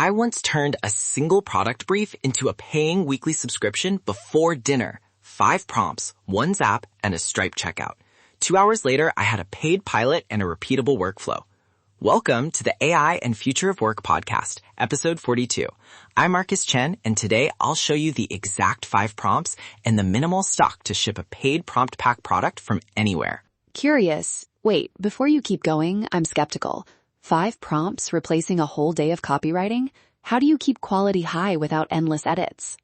I once turned a single product brief into a paying weekly subscription before dinner. 5 prompts, 1 Zap, and a Stripe checkout. 2 hours later, I had a paid pilot and a repeatable workflow. Welcome to the AI and Future of Work podcast, episode 42. I'm Marcus Chen, and today I'll show you the exact 5 prompts and the minimal stock to ship a paid prompt pack product from anywhere. Curious. Wait, before you keep going, I'm skeptical. 5 prompts replacing a whole day of copywriting? How do you keep quality high without endless edits?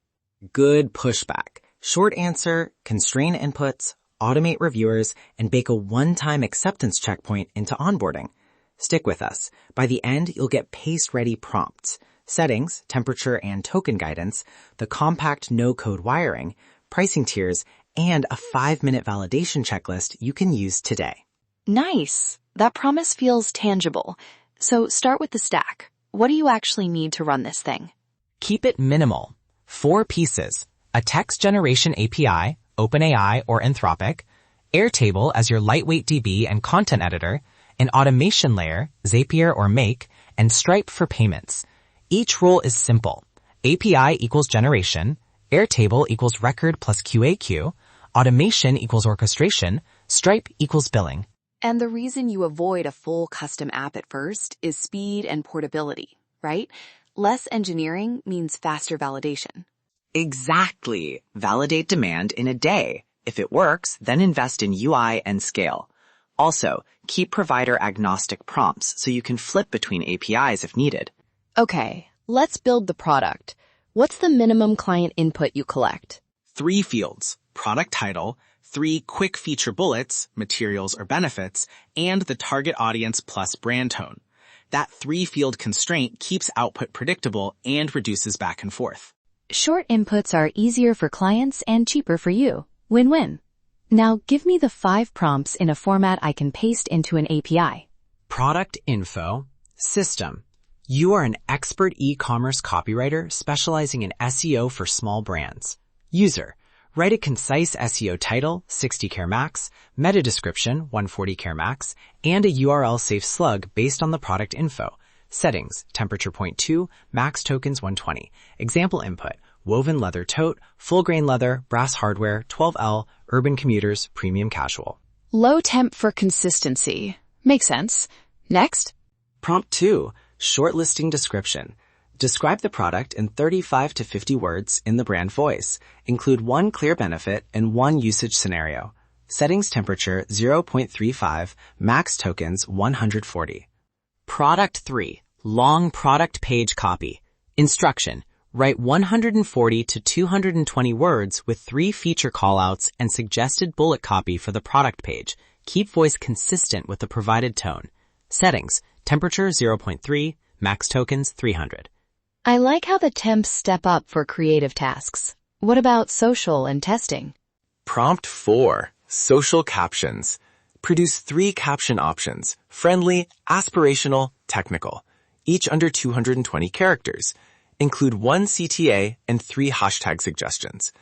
Good pushback. Short answer, constrain inputs, automate reviewers, and bake a one-time acceptance checkpoint into onboarding. Stick with us. By the end, you'll get paste-ready prompts, settings, temperature, and token guidance, the compact no-code wiring, pricing tiers, and a 5-minute validation checklist you can use today. Nice. That promise feels tangible. So start with the stack. What do you actually need to run this thing? Keep it minimal. 4 pieces. A text generation API, OpenAI or Anthropic, Airtable as your lightweight DB and content editor, an automation layer, Zapier or Make, and Stripe for payments. Each rule is simple. API equals generation, Airtable equals record plus QAQ, automation equals orchestration, Stripe equals billing. And the reason you avoid a full custom app at first is speed and portability, right? Less engineering means faster validation. Exactly. Validate demand in a day. If it works, then invest in UI and scale. Also, keep provider agnostic prompts so you can flip between APIs if needed. Okay, let's build the product. What's the minimum client input you collect? 3 fields, product title, 3 quick feature bullets, materials or benefits, and the target audience plus brand tone. That 3-field constraint keeps output predictable and reduces back and forth. Short inputs are easier for clients and cheaper for you. Win-win. Now give me the 5 prompts in a format I can paste into an API. Product info, system. You are an expert e-commerce copywriter specializing in SEO for small brands. User. Write a concise SEO title, 60 char max, meta description, 140 char max, and a URL safe slug based on the product info. Settings, temperature 0.2, max tokens 120. Example input, woven leather tote, full grain leather, brass hardware, 12L, urban commuters, premium casual. Low temp for consistency. Makes sense. Next. Prompt 2, short listing description. Describe the product in 35 to 50 words in the brand voice. Include 1 clear benefit and 1 usage scenario. Settings temperature 0.35, max tokens 140. Product 3, long product page copy. Instruction. Write 140 to 220 words with 3 feature callouts and suggested bullet copy for the product page. Keep voice consistent with the provided tone. Settings, temperature 0.3, max tokens 300. I like how the temps step up for creative tasks. What about social and testing? Prompt 4, social captions. Produce 3 caption options, friendly, aspirational, technical, each under 220 characters. Include 1 CTA and 3 hashtag suggestions.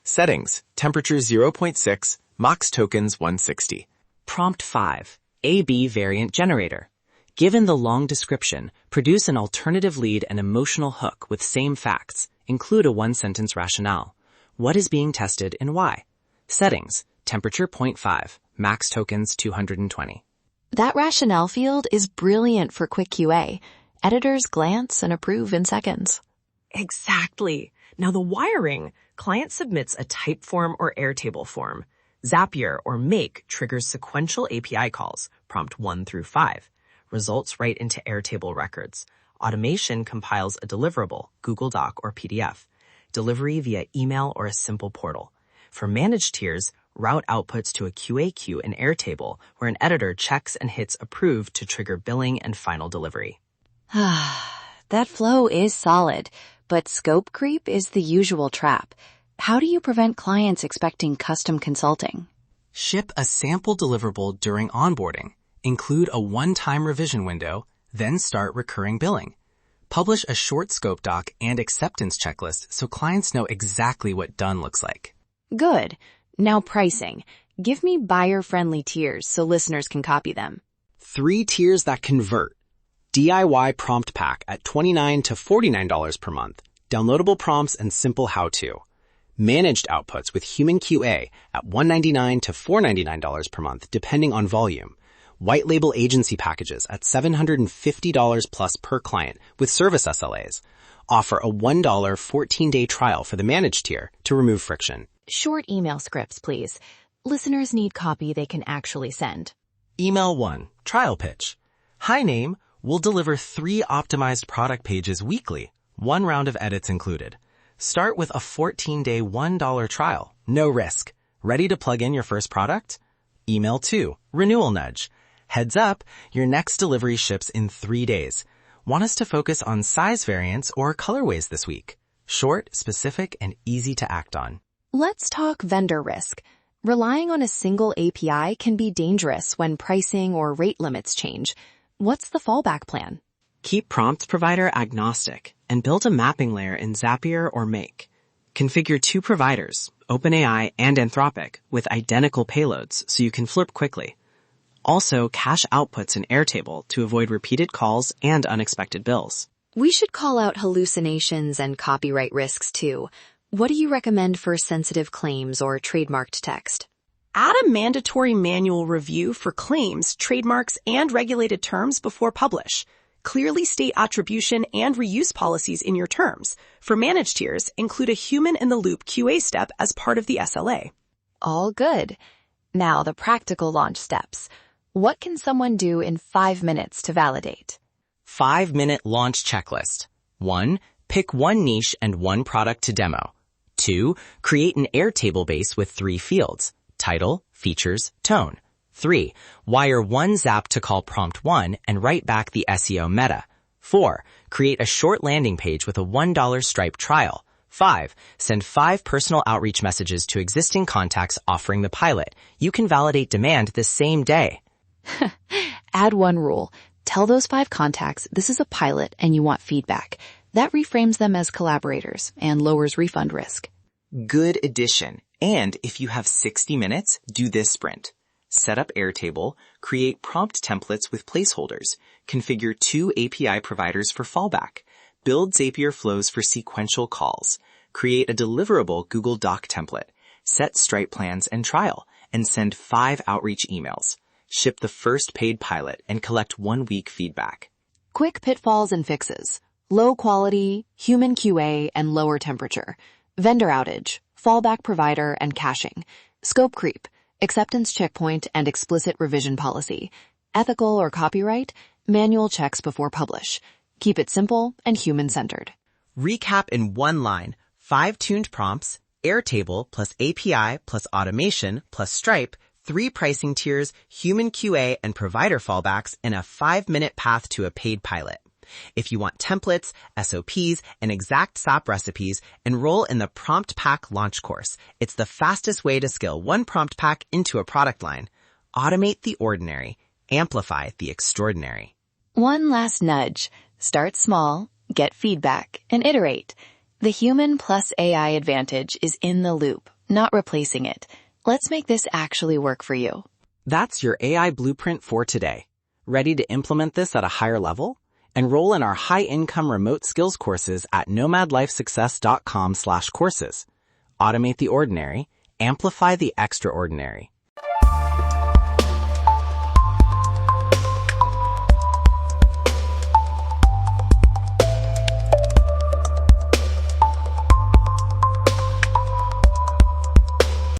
Settings, temperature 0.6, max tokens 160. Prompt 5, A/B variant generator. Given the long description, produce an alternative lead and emotional hook with same facts. Include a 1-sentence rationale. What is being tested and why? Settings, temperature 0.5, max tokens 220. That rationale field is brilliant for quick QA. Editors glance and approve in seconds. Exactly. Now the wiring, client submits a Typeform or Airtable form. Zapier or Make triggers sequential API calls, prompt 1 through 5. Results right into Airtable records. Automation compiles a deliverable, Google Doc or PDF. Delivery via email or a simple portal. For managed tiers, route outputs to a QAQ in Airtable where an editor checks and hits approve to trigger billing and final delivery. That flow is solid, but scope creep is the usual trap. How do you prevent clients expecting custom consulting? Ship a sample deliverable during onboarding. Include a one-time revision window, then start recurring billing. Publish a short scope doc and acceptance checklist so clients know exactly what done looks like. Good. Now pricing. Give me buyer-friendly tiers so listeners can copy them. 3 tiers that convert. DIY prompt pack at $29 to $49 per month. Downloadable prompts and simple how-to. Managed outputs with human QA at $199 to $499 per month, depending on volume. White label agency packages at $750 plus per client with service SLAs. Offer a $1 14-day trial for the managed tier to remove friction. Short email scripts, please. Listeners need copy they can actually send. Email 1. Trial pitch. Hi name. We'll deliver 3 optimized product pages weekly. 1 round of edits included. Start with a 14-day $1 trial. No risk. Ready to plug in your first product? Email 2. Renewal nudge. Heads up, your next delivery ships in 3 days. Want us to focus on size variants or colorways this week? Short, specific, and easy to act on. Let's talk vendor risk. Relying on a single API can be dangerous when pricing or rate limits change. What's the fallback plan? Keep prompt provider agnostic and build a mapping layer in Zapier or Make. Configure 2 providers, OpenAI and Anthropic, with identical payloads so you can flip quickly. Also, cache outputs in Airtable to avoid repeated calls and unexpected bills. We should call out hallucinations and copyright risks too. What do you recommend for sensitive claims or trademarked text? Add a mandatory manual review for claims, trademarks, and regulated terms before publish. Clearly state attribution and reuse policies in your terms. For managed tiers, include a human-in-the-loop QA step as part of the SLA. All good. Now the practical launch steps. What can someone do in 5 minutes to validate? 5-minute launch checklist. 1. Pick 1 niche and 1 product to demo. 2. Create an Airtable base with 3 fields: title, features, tone. 3. Wire 1 Zap to call prompt 1 and write back the SEO meta. 4. Create a short landing page with a $1 Stripe trial. 5. Send 5 personal outreach messages to existing contacts offering the pilot. You can validate demand the same day. Add 1 rule. Tell those 5 contacts this is a pilot and you want feedback. That reframes them as collaborators and lowers refund risk. Good addition. And if you have 60 minutes, do this sprint. Set up Airtable, create prompt templates with placeholders, configure 2 API providers for fallback, build Zapier flows for sequential calls, create a deliverable Google Doc template, set Stripe plans and trial, and send 5 outreach emails. Ship the first paid pilot and collect 1-week feedback. Quick pitfalls and fixes. Low quality, human QA, and lower temperature. Vendor outage, fallback provider, and caching. Scope creep, acceptance checkpoint, and explicit revision policy. Ethical or copyright, manual checks before publish. Keep it simple and human-centered. Recap in 1 line. 5 tuned prompts, Airtable plus API plus automation plus Stripe, 3 pricing tiers, human QA, and provider fallbacks, and a 5-minute path to a paid pilot. If you want templates, SOPs, and exact SAP recipes, enroll in the Prompt Pack launch course. It's the fastest way to scale 1 prompt pack into a product line. Automate the ordinary. Amplify the extraordinary. One last nudge. Start small, get feedback, and iterate. The human plus AI advantage is in the loop, not replacing it. Let's make this actually work for you. That's your AI blueprint for today. Ready to implement this at a higher level? Enroll in our high-income remote skills courses at nomadlifesuccess.com/courses. Automate the ordinary, amplify the extraordinary.